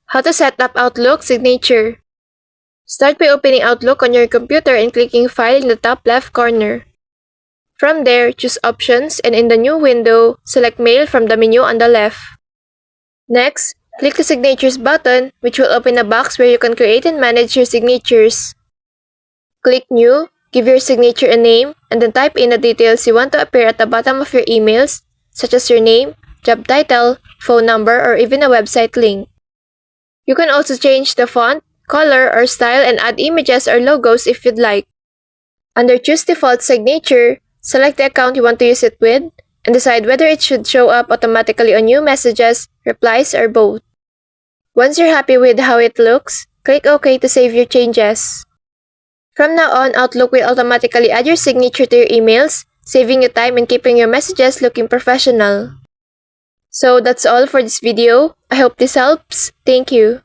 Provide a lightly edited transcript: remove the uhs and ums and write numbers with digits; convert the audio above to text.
How to set up Outlook signature. Start by opening Outlook on your computer and clicking File in the top left corner. From there, choose Options and in the new window, select Mail from the menu on the left. Next, click the Signatures button, which will open a box where you can create and manage your signatures. Click New, give your signature a name, and then type in the details you want to appear at the bottom of your emails, such as your name, job title, phone number, or even a website link. You can also change the font, color, or style and add images or logos if you'd like. Under Choose Default Signature, select the account you want to use it with, and decide whether it should show up automatically on new messages, replies, or both. Once you're happy with how it looks, click OK to save your changes. From now on, Outlook will automatically add your signature to your emails, saving you time and keeping your messages looking professional. So that's all for this video. I hope this helps. Thank you.